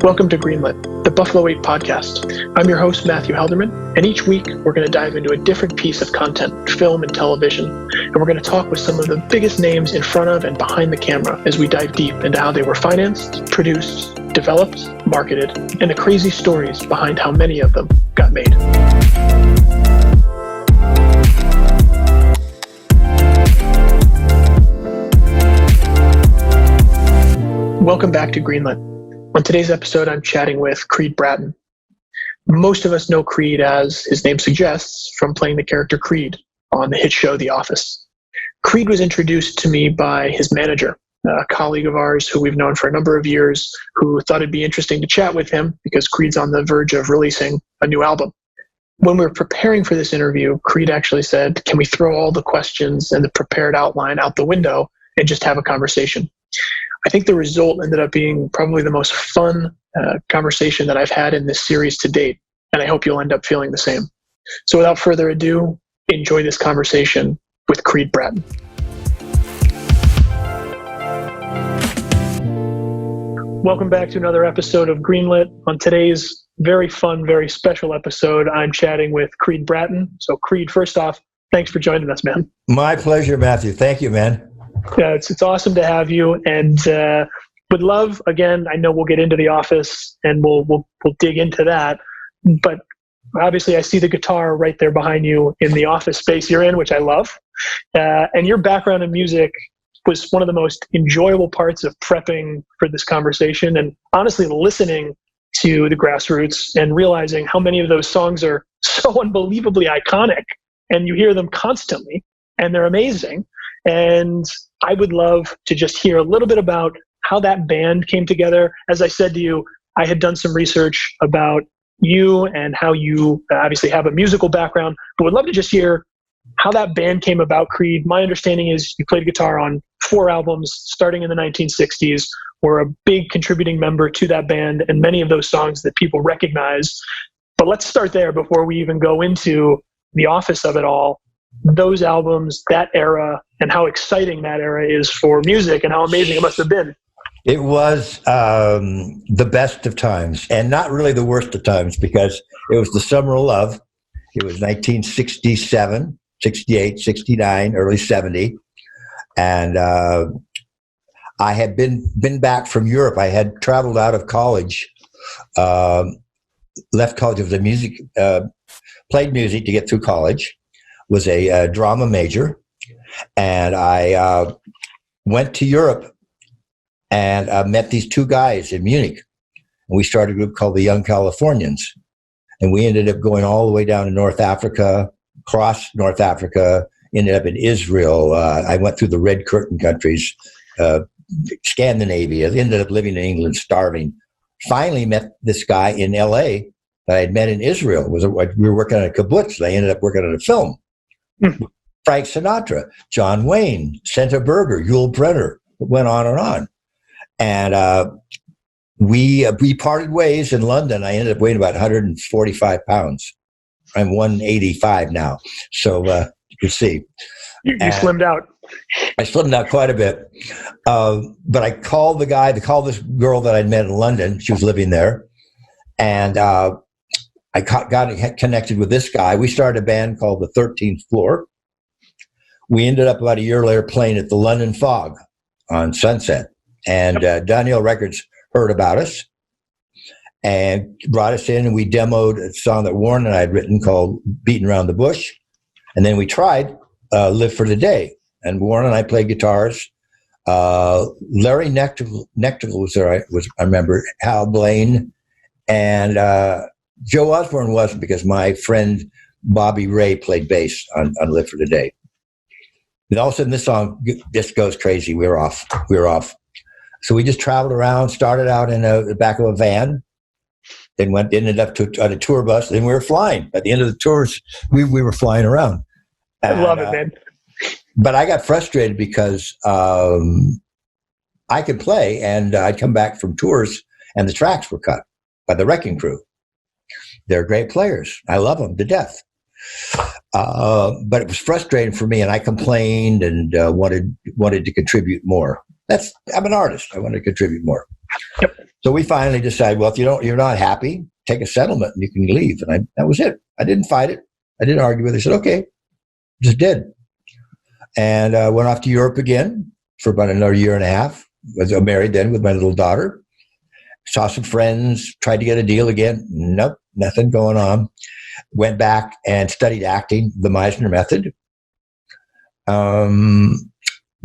Welcome to Greenlit, the Buffalo 8 podcast. I'm your host, Matthew Halderman, and each week we're going to dive into a different piece of content, film and television, and we're going to talk with some of the biggest names in front of and behind the camera as we dive deep into how they were financed, produced, developed, marketed, and the crazy stories behind how many of them got made. Welcome back to Greenlit. On today's episode, I'm chatting with Creed Bratton. Most of us know Creed, as his name suggests, from playing the character Creed on the hit show The Office. Creed was introduced to me by his manager, a colleague of ours who we've known for a number of years, who thought it'd be interesting to chat with him because Creed's on the verge of releasing a new album. When we were preparing for this interview, Creed actually said, "Can we throw all the questions and the prepared outline out the window and just have a conversation?" I think the result ended up being probably the most fun conversation that I've had in this series to date, and I hope you'll end up feeling the same. So without further ado, enjoy this conversation with Creed Bratton. Welcome back to another episode of Greenlit. On today's very fun, very special episode, I'm chatting with Creed Bratton. So Creed, first off, thanks for joining us, man. My pleasure, Matthew. Thank you, man. Yeah, it's awesome to have you, and would love, again, I know we'll get into The Office and we'll dig into that, but obviously I see the guitar right there behind you in the office space you're in, which I love, and your background in music was one of the most enjoyable parts of prepping for this conversation, and honestly listening to the Grassroots and realizing how many of those songs are so unbelievably iconic, and you hear them constantly, and they're amazing. And I would love to just hear a little bit about how that band came together. As I said to you, I had done some research about you and how you obviously have a musical background, but would love to just hear how that band came about, Creed. My understanding is you played guitar on 4 albums starting in the 1960s, were a big contributing member to that band and many of those songs that people recognize. But let's start there before we even go into the office of it all. Those albums, that era, and how exciting that era is for music and how amazing it must have been. It was the best of times and not really the worst of times because it was the summer of love. It was 1967, 68, 69, early 70. And I had been back from Europe. I had traveled out of college, left college of the music, played music to get through college. Was a drama major, and I went to Europe and met these 2 guys in Munich, and we started a group called the Young Californians, and we ended up going all the way down to North Africa, crossed North Africa, ended up in Israel. I went through the Red Curtain countries, Scandinavia, ended up living in England, starving. Finally met this guy in L.A. that I had met in Israel. We were working on a kibbutz. I ended up working on a film. Frank Sinatra, John Wayne, Senta Berger, Yul Brynner, went on and on. And we parted ways in London. I ended up weighing about 145 pounds. I'm 185 now. So you can see. You slimmed out. I slimmed out quite a bit. But I called this girl that I'd met in London. She was living there. And I got connected with this guy. We started a band called the 13th Floor. We ended up about a year later playing at the London Fog on Sunset. And Daniel Records heard about us and brought us in, and we demoed a song that Warren and I had written called Beating Around the Bush. And then we tried Live for the Day. And Warren and I played guitars. Larry Nectar was there, I remember, Hal Blaine, and Joe Osborne wasn't because my friend Bobby Ray played bass on Live for the Day. And all of a sudden this song just goes crazy. We were off. So we just traveled around, started out in the back of a van, then ended up on a tour bus, then we were flying. At the end of the tours, we were flying around. I love it, man. But I got frustrated because I could play, and I'd come back from tours, and the tracks were cut by the Wrecking Crew. They're great players. I love them to death. But it was frustrating for me, and I complained and wanted to contribute more. I'm an artist. I want to contribute more. Yep. So we finally decided, well, if you're not happy, take a settlement and you can leave. And that was it. I didn't fight it. I didn't argue with it. I said, okay, just did. And went off to Europe again for about another year and a half. Was married then with my little daughter. Saw some friends, tried to get a deal again. Nope, nothing going on. Went back and studied acting, the Meisner method.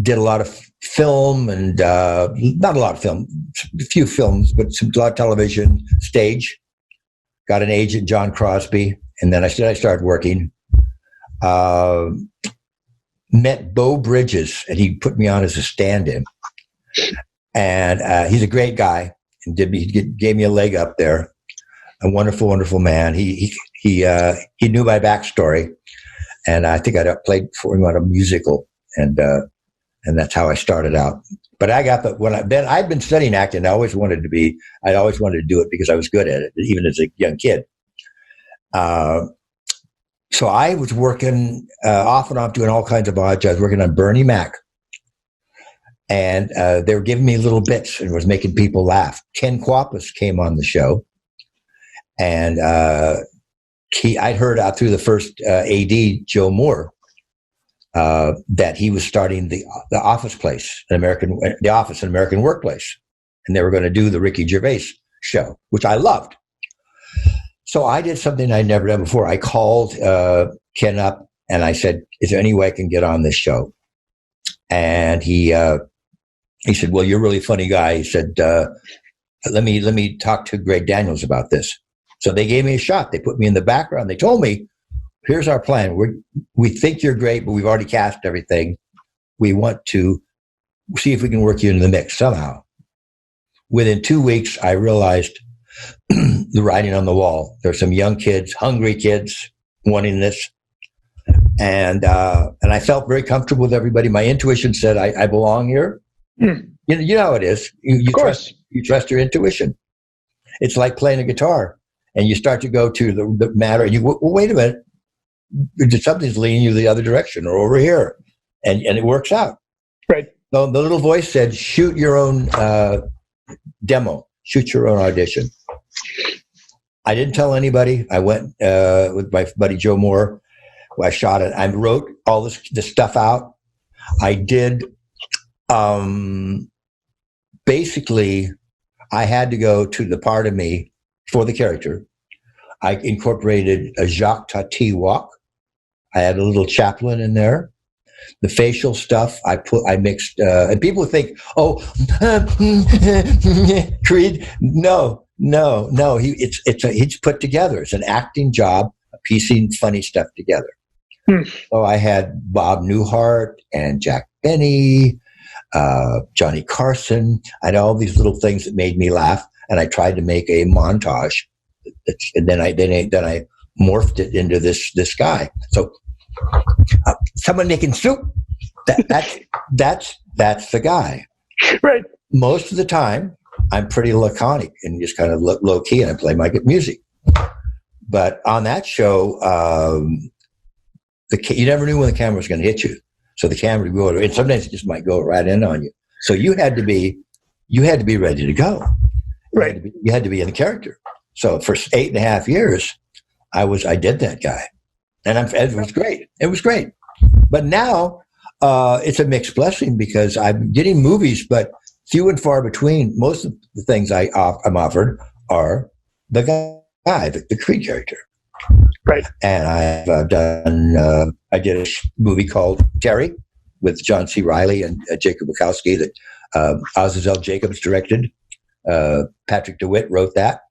Did a lot of film and not a lot of film, a few films, but a lot of television, stage. Got an agent, John Crosby, and then I started working. Met Beau Bridges, and he put me on as a stand-in. And he's a great guy, and he gave me a leg up there. A wonderful, wonderful man. He knew my backstory, and I think I played for him on a musical, and that's how I started out. But I'd been studying acting. I'd always wanted to do it because I was good at it, even as a young kid. So I was working off and on doing all kinds of odd jobs. I was working on Bernie Mac. And they were giving me little bits and was making people laugh. Ken Kwapis came on the show. And I'd heard out through the first AD, Joe Moore, that he was starting the Office Place, the Office, an American Workplace. And they were going to do the Ricky Gervais show, which I loved. So I did something I'd never done before. I called Ken up and I said, is there any way I can get on this show? And he said, well, you're a really funny guy. He said, let me talk to Greg Daniels about this. So they gave me a shot. They put me in the background. They told me, here's our plan. We think you're great, but we've already cast everything. We want to see if we can work you into the mix somehow. Within 2 weeks, I realized the writing on the wall. There's some young kids, hungry kids wanting this. And I felt very comfortable with everybody. My intuition said, I belong here. You know how it is. You trust your intuition. It's like playing a guitar. And you start to go to the matter. And well, wait a minute. Something's leaning you the other direction or over here. And it works out. Right. So the little voice said, shoot your own demo. Shoot your own audition. I didn't tell anybody. I went with my buddy Joe Moore. I shot it. I wrote all this stuff out. I did. Basically, I had to go to the part of me for the character. I incorporated a Jacques Tati walk. I had a little Chaplin in there. The facial stuff I mixed, and people think, oh, Creed. No. It's put together. It's an acting job, piecing funny stuff together. So I had Bob Newhart and Jack Benny, Johnny Carson. I had all these little things that made me laugh, and I tried to make a montage. And then I morphed it into this guy. So someone making soup. That's the guy. Right. Most of the time, I'm pretty laconic and just kind of low key, and I play my music. But on that show, you never knew when the camera was going to hit you. So the camera would go, and sometimes it just might go right in on you. So you had to be ready to go. Right. You had to be in the character. So for 8.5 years, I did that guy, and it was great. It was great. But now it's a mixed blessing because I'm getting movies, but few and far between. Most of the things I'm offered are the guy, the Creed character. Right. And I've done. I did a movie called Terry with John C. Reilly and Jacob Bukowski that Azazel Jacobs directed. Patrick DeWitt wrote that.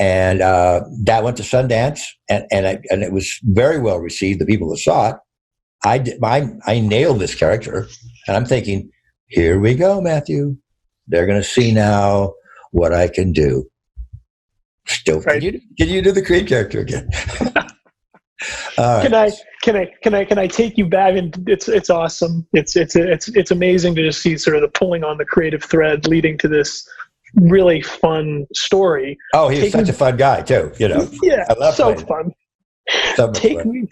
And that went to Sundance, and it was very well received. The people that saw it, I nailed this character, and I'm thinking, here we go, Matthew. They're going to see now what I can do. Still, right. Can you do the Creed character again? Can I take you back? And it's awesome. It's amazing to just see sort of the pulling on the creative thread leading to this really fun story. Oh, he's such a fun guy too. Yeah, I love so fun.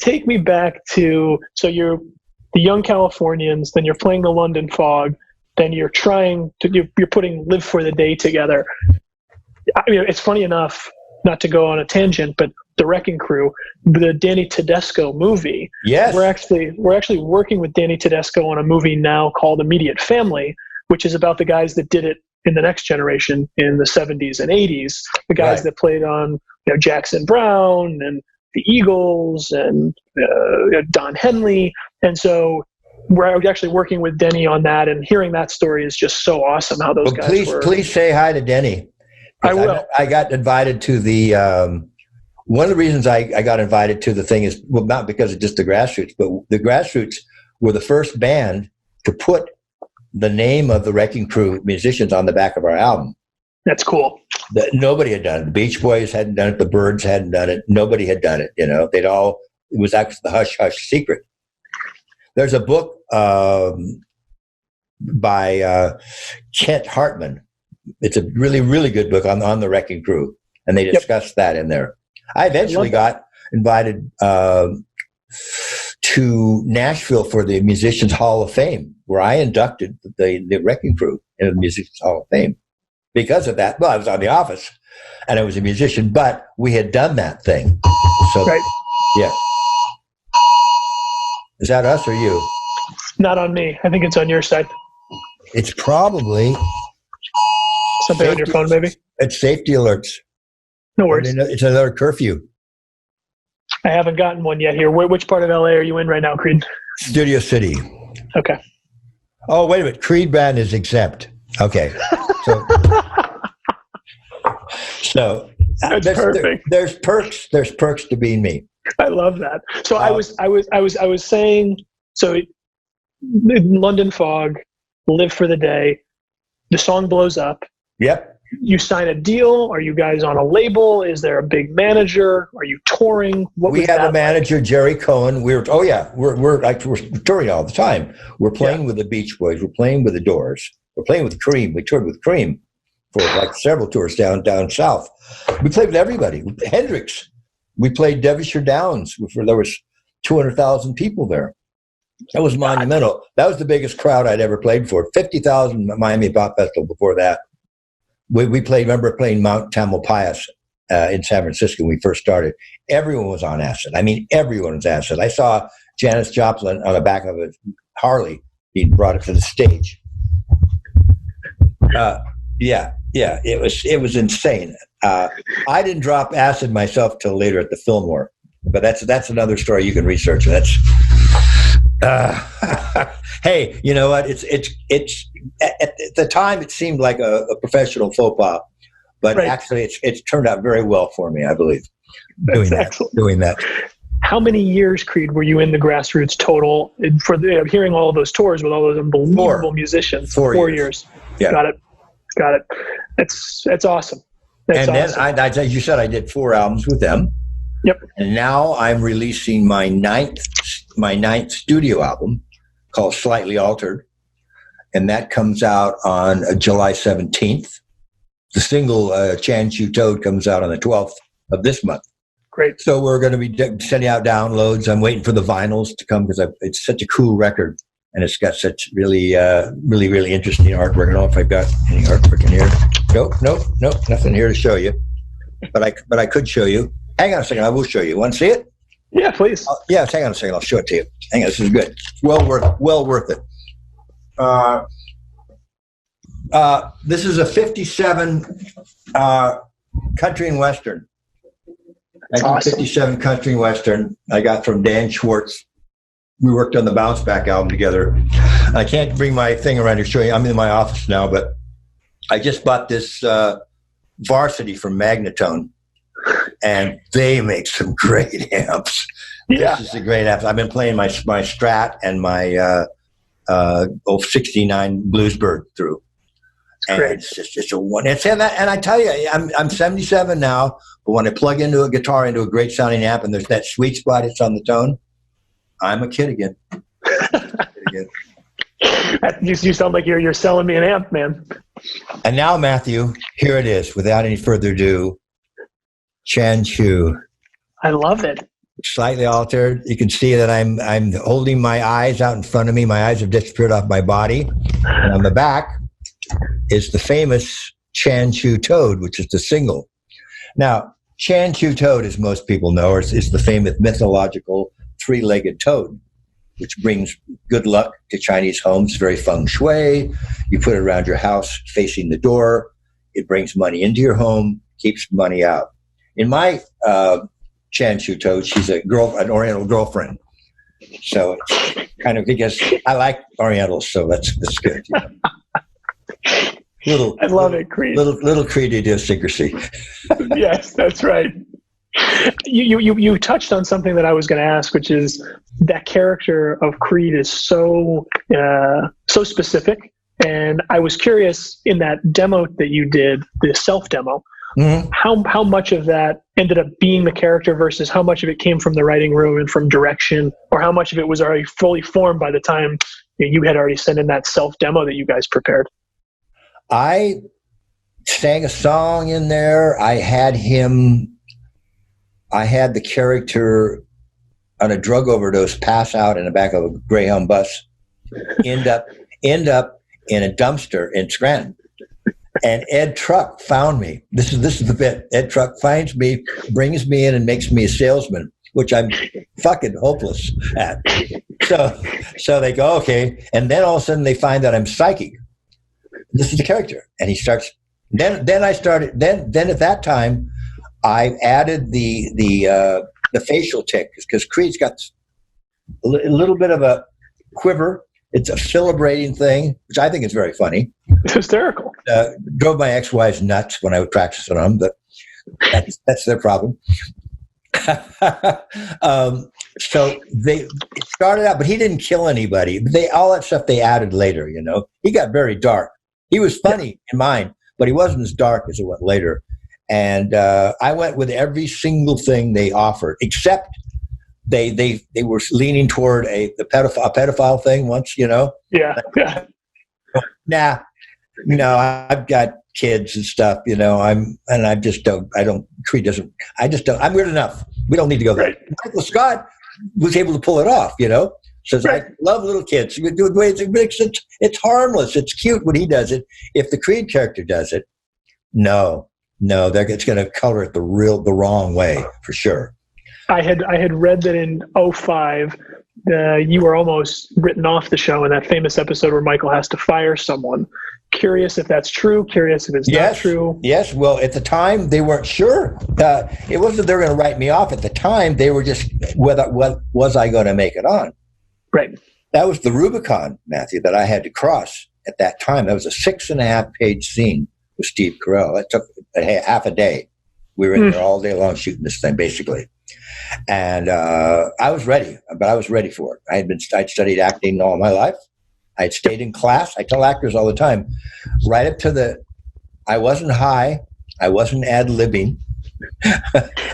Take me back to, so you're the young Californians, then you're playing the London Fog. then you're putting Live for the Day together. I mean, it's funny enough, not to go on a tangent, but the Wrecking Crew, the Danny Tedesco movie. Yes. We're actually working with Danny Tedesco on a movie now called Immediate Family, which is about the guys that did it in the Next Generation in the 70s and 80s. The guys that played on Jackson Browne and the Eagles and Don Henley. And so we're actually working with Denny on that, and hearing that story is just so awesome how those guys were. Please say hi to Denny. I will. I got invited to the one of the reasons I got invited to the thing is, well, not because of just the Grassroots, but the Grassroots were the first band to put the name of the Wrecking Crew musicians on the back of our album. That's cool. Nobody had done it. The Beach Boys hadn't done it. The Byrds hadn't done it. Nobody had done it. It was actually the hush hush secret. There's a book by Kent Hartman. It's a really, really good book on the Wrecking Crew, and they discuss that in there. I eventually got invited to Nashville for the Musicians Hall of Fame, where I inducted the Wrecking Crew in the Musicians Hall of Fame. Because of that, well, I was on The Office, and I was a musician, but we had done that thing. So, yeah. Is that us or you? Not on me. I think it's on your side. It's probably something on your phone, maybe. It's safety alerts. No worries. It's another curfew. I haven't gotten one yet here. Which part of LA are you in right now, Creed? Studio City. Okay. Oh, wait a minute. Creed brand is exempt. Okay. So that's perfect. There's perks. There's perks to being me. I love that. So I was saying, so London Fog, Live for the Day, the song blows up. Yep. You sign a deal. Are you guys on a label? Is there a big manager? Are you touring? We have a manager, Jerry Cohen. We're touring all the time. We're playing with the Beach Boys. We're playing with the Doors. We're playing with Cream. We toured with Cream for several tours down south. We played with everybody. Hendrix. We played Devonshire Downs. There was 200,000 people there. That was monumental. That was the biggest crowd I'd ever played for. 50,000 at Miami Pop Festival before that. We played, remember playing Mount Tamalpais in San Francisco when we first started. Everyone was on acid. I mean, everyone was acid. I saw Janis Joplin on the back of a Harley being brought up to the stage. It was insane. I didn't drop acid myself till later at the Fillmore, but that's another story you can research. That's hey, you know what? It's at the time it seemed like a professional faux pas, but actually it's turned out very well for me, I believe. Doing that. How many years, Creed, were you in the Grassroots total for hearing all of those tours with all those unbelievable musicians? 4 years. Yeah. Got it. That's awesome. Then, as you said, I did 4 albums with them. Yep. And now I'm releasing my ninth studio album called Slightly Altered, and that comes out on July 17th. The single Chan Chu Toad comes out on the 12th of this month. Great. So we're going to be sending out downloads. I'm waiting for the vinyls to come because it's such a cool record, and it's got such really interesting artwork. I don't know if I've got any artwork in here. Nope, nothing here to show you. But I could show you. Hang on a second, I will show you. Want to see it? Yeah, please. Hang on a second, I'll show it to you. Hang on, this is good. Well worth it. This is a 57 country and western. 1957 country and western. I got from Dan Schwartz. We worked on the Bounce Back album together. I can't bring my thing around to show you. I'm in my office now, but I just bought this Varsity from Magnatone, and they make some great amps. Yeah. This is a great amp. I've been playing my Strat and my 69 Bluesbird through. And great. It's just a one. And I tell you, I'm 77 now, but when I plug into a guitar into a great sounding amp and there's that sweet spot, it's on the tone, I'm a kid again. You sound like you're selling me an amp, man. And now, Matthew, here it is. Without any further ado, Chan Chu. I love it. slightly altered. You can see that I'm holding my eyes out in front of me. My eyes have disappeared off my body. And on the back is the famous Chan Chu toad, which is the single. Now, Chan Chu toad, as most people know, is the famous mythological three-legged toad, which brings good luck to Chinese homes. Very feng shui. You put it around your house facing the door. It brings money into your home, keeps money out. In my Chan Chu toad, she's an Oriental girlfriend. So it's kind of because I like Orientals, so that's good. You know? I love it, Creed. Little Creed idiosyncrasy. Yes, that's right. You touched on something that I was going to ask, which is that character of Creed is so specific, and I was curious in that demo that you did, the self demo, mm-hmm. how much of that ended up being the character versus how much of it came from the writing room and from direction, or how much of it was already fully formed by the time you had already sent in that self demo that you guys prepared. I sang a song in there. I had the character on a drug overdose pass out in the back of a Greyhound bus, end up in a dumpster in Scranton. And Ed Truck found me. This is the bit. Ed Truck finds me, brings me in, and makes me a salesman, which I'm fucking hopeless at. So they go, okay. And then all of a sudden they find that I'm psychic. This is the character. And he starts, then at that time, I added the facial tick because Creed's got a little bit of a quiver. It's a celebrating thing, which I think is very funny. It's hysterical. Drove my ex-wives nuts when I would practice on them, but that's their problem. So it started out, but he didn't kill anybody. All that stuff they added later, you know. He got very dark. He was funny in mine, but he wasn't as dark as it went later. And I went with every single thing they offered, except they were leaning toward a pedophile thing once, you know. Yeah. Nah, I've got kids and stuff, you know. I'm weird enough. We don't need to go there. Right. Michael Scott was able to pull it off, you know. Says, right. I love little kids. It's harmless. It's cute when he does it. If the Creed character does it, no, it's going to color it the wrong way for sure. I had read that in 2005, you were almost written off the show in that famous episode where Michael has to fire someone. Curious if that's true. Curious if it's not true. Yes. Well, at the time they weren't sure. It wasn't they were going to write me off. At the time they were just what was I going to make it on? Right. That was the Rubicon, Matthew, that I had to cross at that time. That was a 6.5-page scene with Steve Carell. That took half a day. We were in there all day long shooting this thing, basically. And I was ready, but I was ready for it. I'd studied acting all my life. I'd stayed in class. I tell actors all the time, right up to I wasn't high. I wasn't ad-libbing.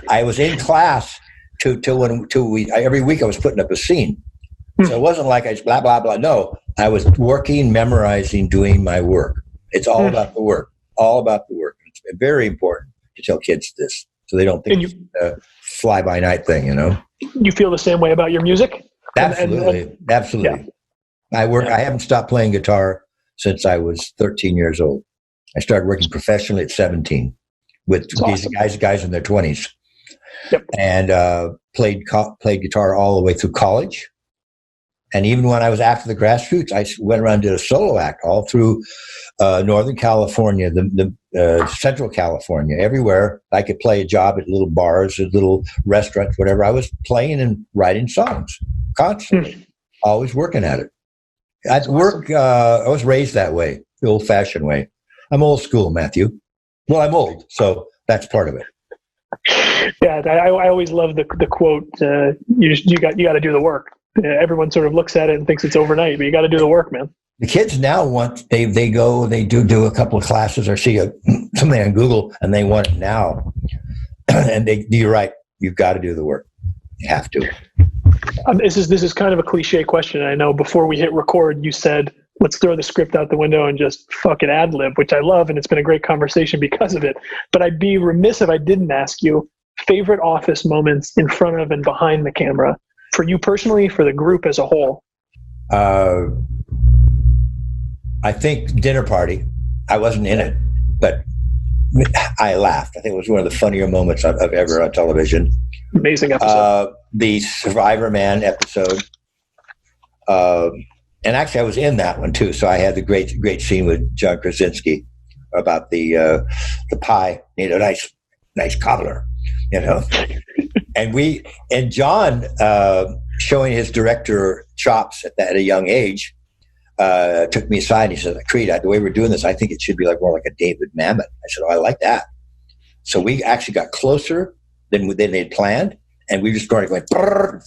I was in class every week I was putting up a scene. So it wasn't like I just blah, blah, blah. No, I was working, memorizing, doing my work. It's all about the work, all about the work. It's very important to tell kids this so they don't think it's a fly-by-night thing, you know? You feel the same way about your music? Absolutely. Absolutely. Yeah. I haven't stopped playing guitar since I was 13 years old. I started working professionally at 17 with these guys in their 20s. Yep. And played guitar all the way through college. And even when I was after the grassroots, I went around and did a solo act all through Northern California, the Central California, everywhere. I could play a job at little bars, at little restaurants, whatever. I was playing and writing songs constantly, always working at it. I was raised that way, the old-fashioned way. I'm old school, Matthew. Well, I'm old, so that's part of it. Yeah, I always love the quote. You got to do the work. Everyone sort of looks at it and thinks it's overnight, but you got to do the work, man. The kids now they do a couple of classes or see something on Google and they want it now. And you're right. You've got to do the work. You have to. This is kind of a cliche question. I know before we hit record, you said, let's throw the script out the window and just fucking ad lib, which I love. And it's been a great conversation because of it. But I'd be remiss if I didn't ask you, favorite office moments in front of and behind the camera for you personally, for the group as a whole? I think Dinner Party. I wasn't in it, but I laughed. I think it was one of the funnier moments I've ever on television. Amazing episode. The Survivor Man episode. And actually, I was in that one too. So I had the great scene with John Krasinski about the pie. Nice cobbler, And John, showing his director chops at a young age, took me aside and he said, Creed, the way we're doing this, I think it should be more like a David Mamet. I said, I like that. So we actually got closer than they'd planned, and we just started going,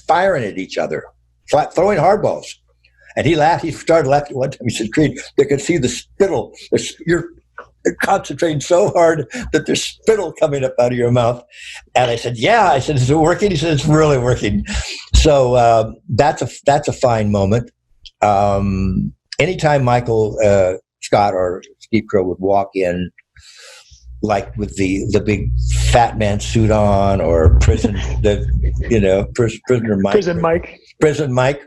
firing at each other, throwing hardballs. And he laughed. He started laughing one time. He said, Creed, they could see the spittle. You're concentrating so hard that there's spittle coming up out of your mouth. And I said, yeah. I said, is it working? He said, it's really working. So that's a fine moment. Anytime Michael Scott or Steve Crow would walk in, like with the big fat man suit on, or prisoner Mike, prison Mike,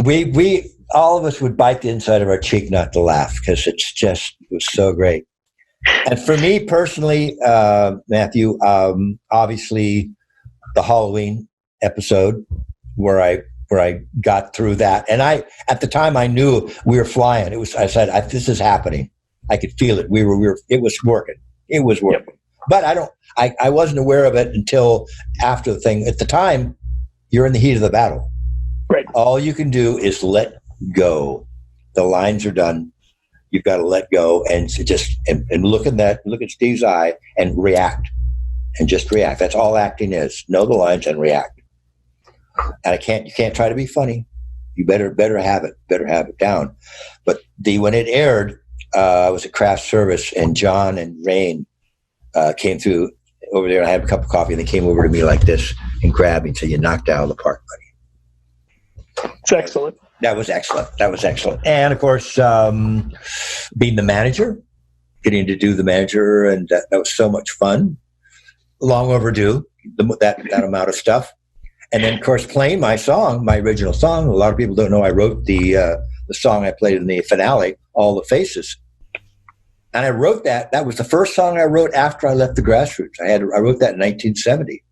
we all of us would bite the inside of our cheek not to laugh, because it was so great. And for me personally, Matthew, obviously the Halloween episode where I got through that. And at the time I knew we were flying. I said, this is happening. I could feel it. It was working. It was working. Yep. But I wasn't aware of it until after the thing. At the time, you're in the heat of the battle. Right. All you can do is let go. The lines are done. You've got to let go and look at Steve's eye and react. And just react. That's all acting is. Know the lines and react. And you can't try to be funny. You better have it down. But when it aired, I was at craft service, and John and Rain came through over there. And I had a cup of coffee, and they came over to me like this and grabbed me and said, "You knocked it out of the park, buddy." It's excellent. That was excellent. And of course, being the manager, getting to do the manager, and that was so much fun. Long overdue, that amount of stuff. And then, of course, playing my original song. A lot of people don't know I wrote the song I played in the finale, All the Faces. And I wrote that. That was the first song I wrote after I left the Grassroots. I wrote that in 1970.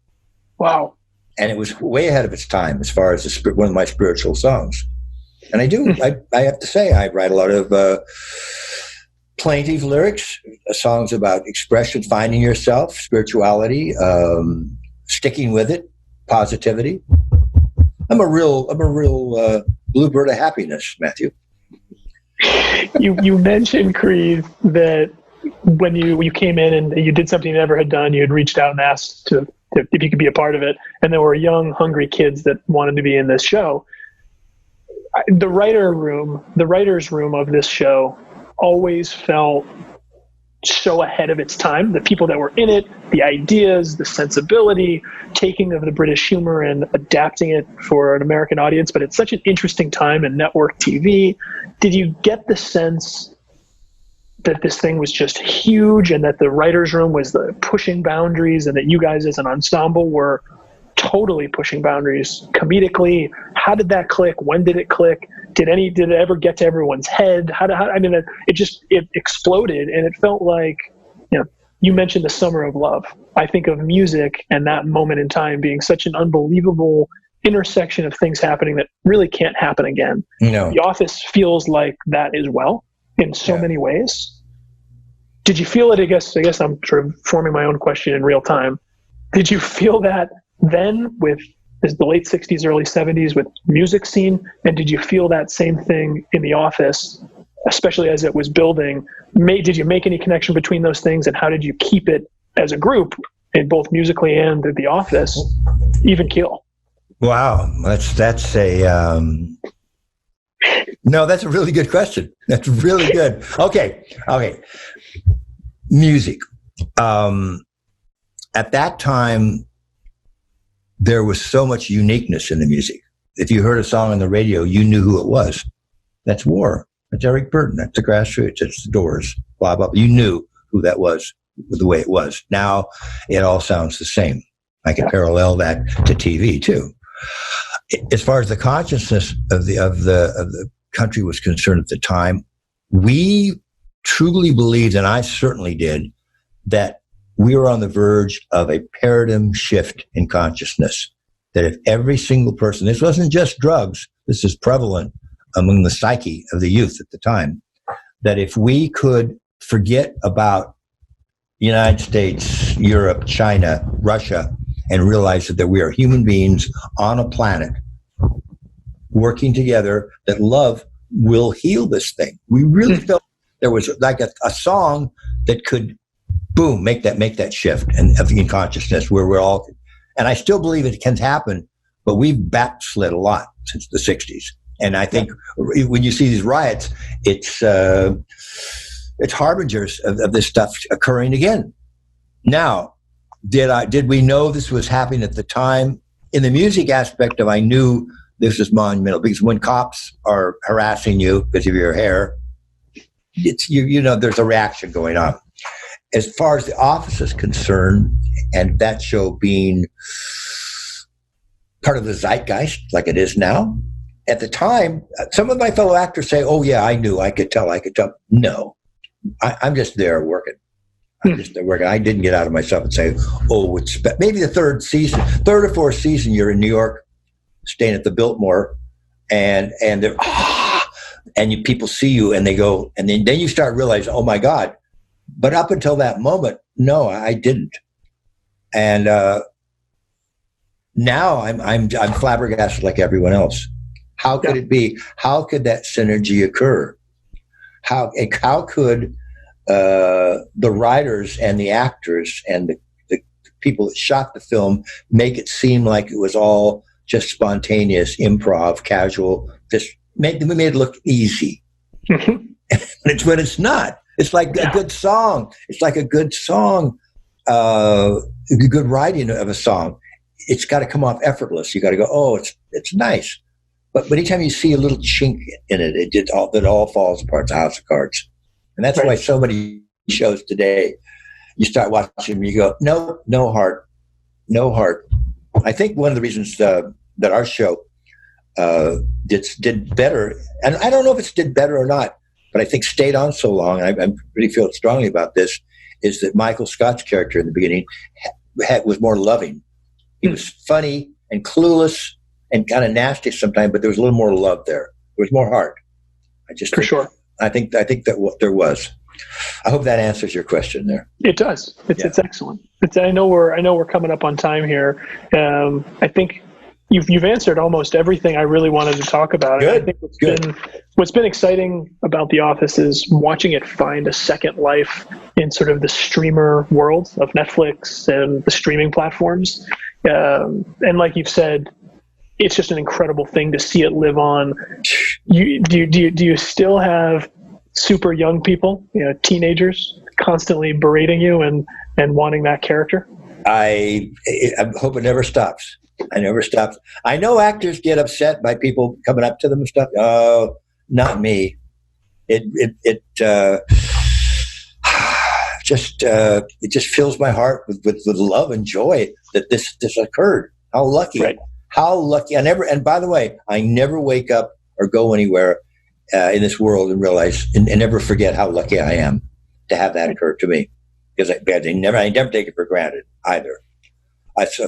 Wow. And it was way ahead of its time as far as one of my spiritual songs. And I have to say, I write a lot of plaintive lyrics, songs about expression, finding yourself, spirituality, sticking with it, positivity. I'm a real bluebird of happiness, Matthew. You mentioned, Creed, that when you came in and you did something you never had done, you had reached out and asked if you could be a part of it, and there were young, hungry kids that wanted to be in this show. The writer's room of this show always felt so ahead of its time. The people that were in it, the ideas, the sensibility, taking of the British humor and adapting it for an American audience. But it's such an interesting time in network TV. Did you get the sense that this thing was just huge, and that the writer's room was pushing boundaries, and that you guys as an ensemble were totally pushing boundaries comedically? How did that click? When did it click? Did it ever get to everyone's head? It exploded, and it felt like, you mentioned the Summer of Love. I think of music and that moment in time being such an unbelievable intersection of things happening that really can't happen again. No. The Office feels like that as well in so many ways. Did you feel it? I guess I'm sort of forming my own question in real time. Did you feel that then with the late 60s, early 70s with music scene? And did you feel that same thing in The Office, especially as it was building? Did you make any connection between those things, and how did you keep it as a group in both musically and The Office even keel? Wow, that's a no, that's a really good question. That's really good. Okay. Music. At that time, there was so much uniqueness in the music. If you heard a song on the radio, you knew who it was. That's War. That's Eric Burden. That's the Grassroots. It's the Doors. Blah, blah, blah. You knew who that was with the way it was. Now it all sounds the same. I can parallel that to TV too. As far as the consciousness of the country was concerned at the time, we truly believed, and I certainly did, that we were on the verge of a paradigm shift in consciousness. That if every single person, this wasn't just drugs, this is prevalent among the psyche of the youth at the time, that if we could forget about the United States, Europe, China, Russia, and realize that we are human beings on a planet working together, that love will heal this thing. We really felt there was like a song that could, boom, make that shift in consciousness where we're all, and I still believe it can happen, but we've backslid a lot since the 60s. And I think when you see these riots, it's harbingers of this stuff occurring again. Now, did we know this was happening at the time? In the music aspect of, I knew this was monumental, because when cops are harassing you because of your hair, it's you know there's a reaction going on. As far as The Office is concerned, and that show being part of the zeitgeist like it is now, at the time, some of my fellow actors say, "Oh yeah, I knew, I could tell." No, I'm just there working. I didn't get out of myself and say, "Oh, it's maybe the third or fourth season, you're in New York, staying at the Biltmore, and they're and people see you and they go, and then you start realizing, oh my God." But up until that moment, no, I didn't. And now I'm flabbergasted like everyone else. How could it be? How could that synergy occur? How could the writers and the actors and the people that shot the film make it seem like it was all just spontaneous, improv, casual, we made it look easy. When it's not. It's like a good song. It's like a good song, good writing of a song. It's got to come off effortless. You got to go, oh, it's nice. But anytime you see a little chink in it, it all falls apart. It's a house of cards. And that's why so many shows today, you start watching them, you go, no heart. I think one of the reasons that our show did better, and I don't know if it's did better or not, but I think stayed on so long, and I really feel strongly about this, is that Michael Scott's character in the beginning was more loving. He was funny and clueless and kind of nasty sometimes, but there was a little more love there. There was more heart. I think that what there was. I hope that answers your question there. It does. It's excellent. I know we're coming up on time here. I think you've answered almost everything I really wanted to talk about. Good. I think what's been exciting about The Office is watching it find a second life in sort of the streamer world of Netflix and the streaming platforms. And like you've said, it's just an incredible thing to see it live on. Do you still have super young people, teenagers, constantly berating you and wanting that character? I hope it never stops. I know actors get upset by people coming up to them and stuff. Oh, not me. It just fills my heart with love and joy that this occurred. How lucky! Right. How lucky! And by the way, I never wake up or go anywhere in this world and realize and never forget how lucky I am to have that occur to me, because I never take it for granted either.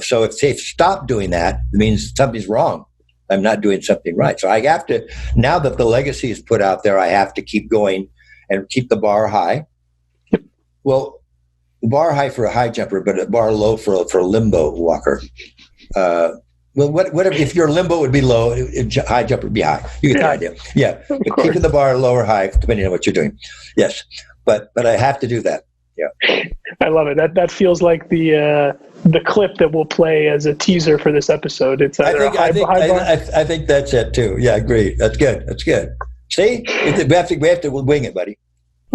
So if they stop doing that, it means something's wrong. I'm not doing something right. So I have to, now that the legacy is put out there, I have to keep going and keep the bar high. Well, the bar high for a high jumper, but a bar low for a limbo walker. Whatever. If your limbo would be low, high jumper would be high. You get the idea. Yeah, but keeping the bar low or high, depending on what you're doing. Yes, but I have to do that. Yeah, I love it. That feels like the clip that we'll play as a teaser for this episode. It's I think that's it too. Yeah, great. That's good. See, we have to wing it, buddy.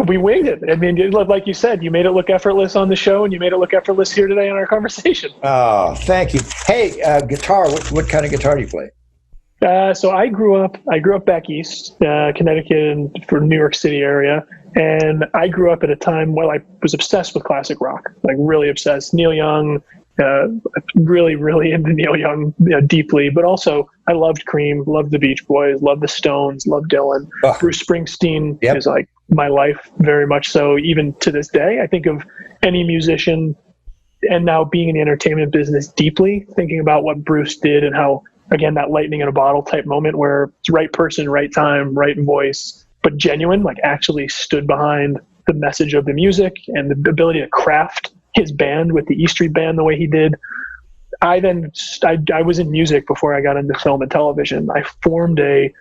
We winged it. I mean, like you said, you made it look effortless on the show, and you made it look effortless here today in our conversation. Oh, thank you. Hey, guitar. What kind of guitar do you play? So I grew up back east, Connecticut, and for New York City area. And I grew up at a time where I was obsessed with classic rock, like really obsessed. Neil Young, really into Neil Young, deeply. But also, I loved Cream, loved the Beach Boys, loved the Stones, loved Dylan. Oh. Bruce Springsteen Yep. is like my life, very much so. Even to this day, I think of any musician, and now being in the entertainment business deeply, thinking about what Bruce did and how, again, that lightning in a bottle type moment where it's right person, right time, right voice, but genuine, like actually stood behind the message of the music and the ability to craft his band with the E Street Band the way he did. I was in music before I got into film and television. I formed a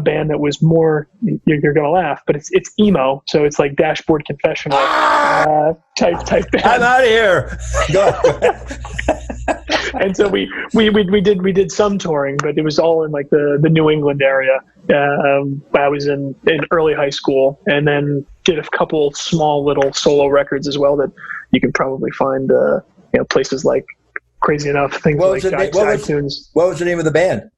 band that was more, you're gonna laugh, but it's emo, so it's like Dashboard Confessional type band. I'm out of here. Go ahead. And so we did some touring, but it was all in like the New England area. I was in early high school, and then did a couple small little solo records as well that you can probably find places like, crazy enough, things like iTunes. What was the name of the band?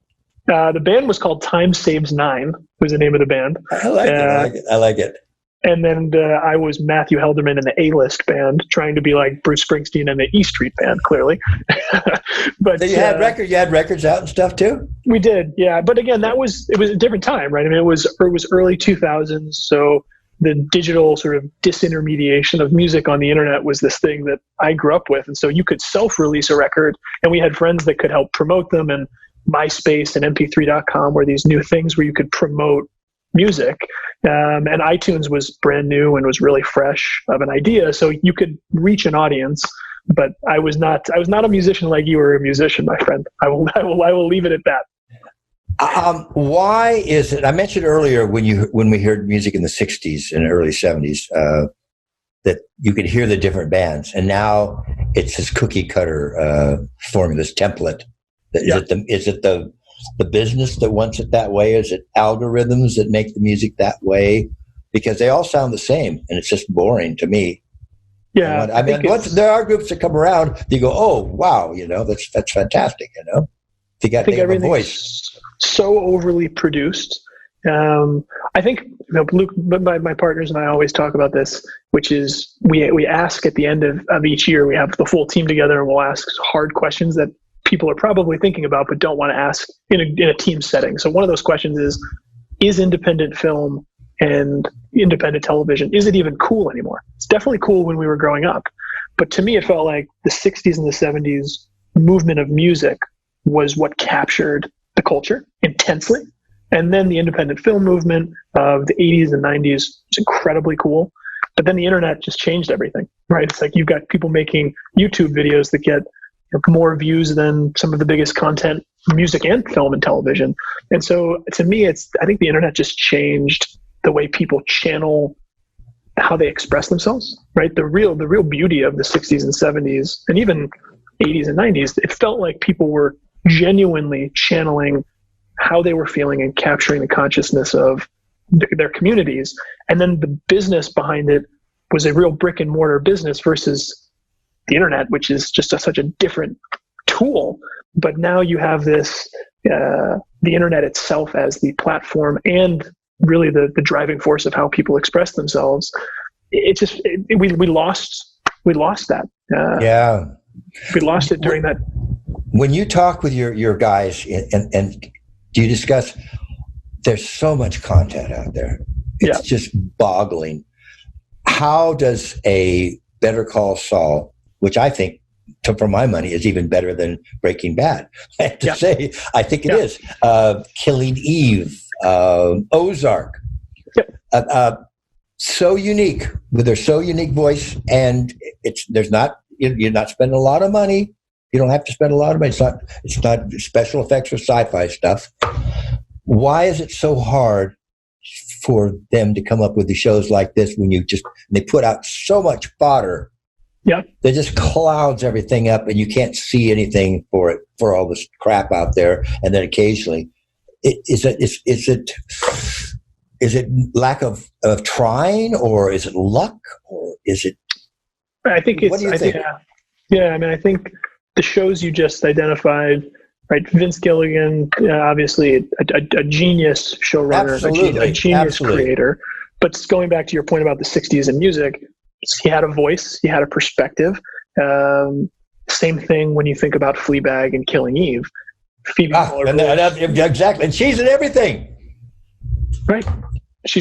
The band was called Time Saves 9, was the name of the band. I like it. And then I was Matthew Helderman in the A-List band, trying to be like Bruce Springsteen in the E Street Band, clearly. But so you had records out and stuff too? We did, yeah. But again, it was a different time, right? I mean, it was early 2000s, so the digital sort of disintermediation of music on the internet was this thing that I grew up with. And so you could self-release a record, and we had friends that could help promote them, and MySpace and MP3.com were these new things where you could promote music. And iTunes was brand new and was really fresh of an idea, so you could reach an audience. But I was not a musician like you were a musician, my friend. I will leave it at that. Why is it? I mentioned earlier when we heard music in the '60s and early '70s that you could hear the different bands, and now it's this cookie cutter formula, this template. Is it the business that wants it that way? Is it algorithms that make the music that way? Because they all sound the same, and it's just boring to me. Yeah, there are groups that come around. You go, oh wow, that's fantastic. They got a voice. So overly produced. I think Luke, my partners and I always talk about this, which is we ask at the end of each year. We have the full team together, and we'll ask hard questions that people are probably thinking about but don't want to ask in a team setting. So one of those questions is independent film and independent television, is it even cool anymore? It's definitely cool when we were growing up, but to me it felt like the 60s and the 70s movement of music was what captured the culture intensely, and then the independent film movement of the 80s and 90s was incredibly cool. But then the internet just changed everything, right? It's like you've got people making YouTube videos that get more views than some of the biggest content, music and film and television. And so to me, I think the internet just changed the way people channel how they express themselves, right? The real beauty of the 60s and 70s and even 80s and 90s, it felt like people were genuinely channeling how they were feeling and capturing the consciousness of their communities. And then the business behind it was a real brick and mortar business versus the internet, which is just such a different tool. But now you have this, the internet itself as the platform and really the driving force of how people express themselves. We lost that. We lost it during that. When you talk with your guys and do you discuss, there's so much content out there. It's just boggling. How does a Better Call Saul, which I think, for my money, is even better than Breaking Bad. I have to say, I think it is. Killing Eve, Ozark. So unique, with their so unique voice, and you're not spending a lot of money. You don't have to spend a lot of money. It's not special effects or sci-fi stuff. Why is it so hard for them to come up with the shows like this when they put out so much fodder? Yeah, that just clouds everything up, and you can't see anything for all this crap out there. And then occasionally, is it lack of trying, or is it luck, or is it? I think it's. What do you think? Yeah. I mean, I think the shows you just identified right? Vince Gilligan, obviously a genius showrunner, a genius creator. But going back to your point about the 60s and music, he had a voice, he had a perspective. Same thing when you think about Fleabag and Killing Eve. Phoebe exactly, and she's in everything. Right.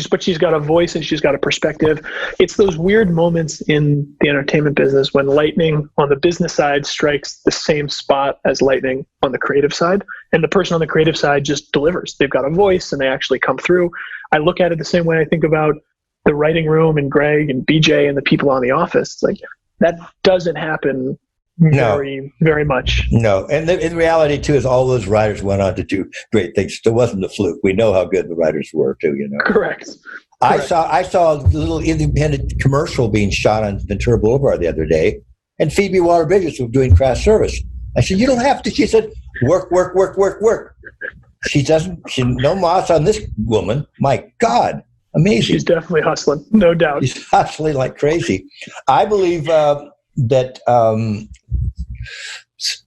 But she's got a voice and she's got a perspective. It's those weird moments in the entertainment business when lightning on the business side strikes the same spot as lightning on the creative side, and the person on the creative side just delivers. They've got a voice and they actually come through. I look at it the same way I think about the writing room and Greg and BJ and the people on The Office. It's like that doesn't happen very much. No, and in reality too is all those writers went on to do great things. It wasn't a fluke. We know how good the writers were too. Correct. I saw a little independent commercial being shot on Ventura Boulevard the other day, and Phoebe Waller-Bridges was doing craft service. I said, "You don't have to." She said, "Work, work, work, work, work." She no moss on this woman. My God, amazing. She's definitely hustling, no doubt. She's hustling like crazy. I believe that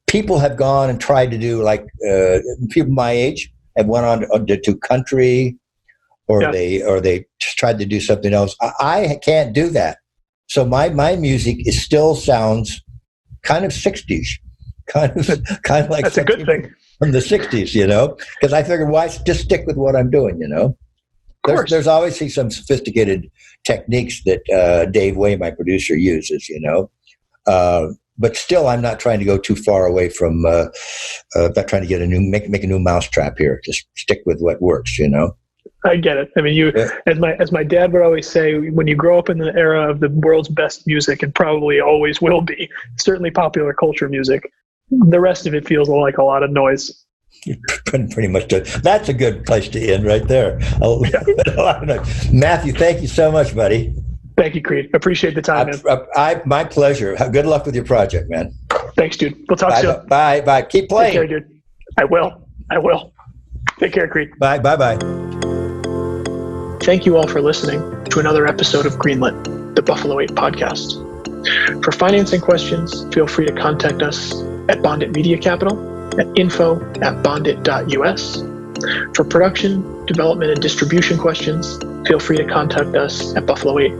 people have gone and tried to do, like people my age have went on to do country, or they tried to do something else. I can't do that. So my music still sounds kind of 60s, kind of like that's a good thing from the 60s, because I figured, why just stick with what I'm doing, There's obviously some sophisticated techniques that Dave Way, my producer, uses, but still, I'm not trying to go too far away from not trying to get make a new mousetrap here. Just stick with what works, I get it. I mean, as my dad would always say, when you grow up in the era of the world's best music, and probably always will be, certainly popular culture music, the rest of it feels like a lot of noise. Pretty much. That's a good place to end right there. Matthew, thank you so much, buddy. Thank you, Creed. Appreciate the time, man. My pleasure. Good luck with your project, man. Thanks, dude. We'll talk soon. Bye. Keep playing. Take care, dude. I will. Take care, Creed. Bye. Thank you all for listening to another episode of Greenlit, the Buffalo 8 podcast. For financing questions, feel free to contact us at Bondit Media Capital at info@bondit.us. For production, development, and distribution questions, feel free to contact us at Buffalo 8,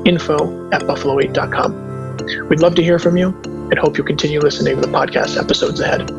info@buffalo8.com. We'd love to hear from you and hope you'll continue listening to the podcast episodes ahead.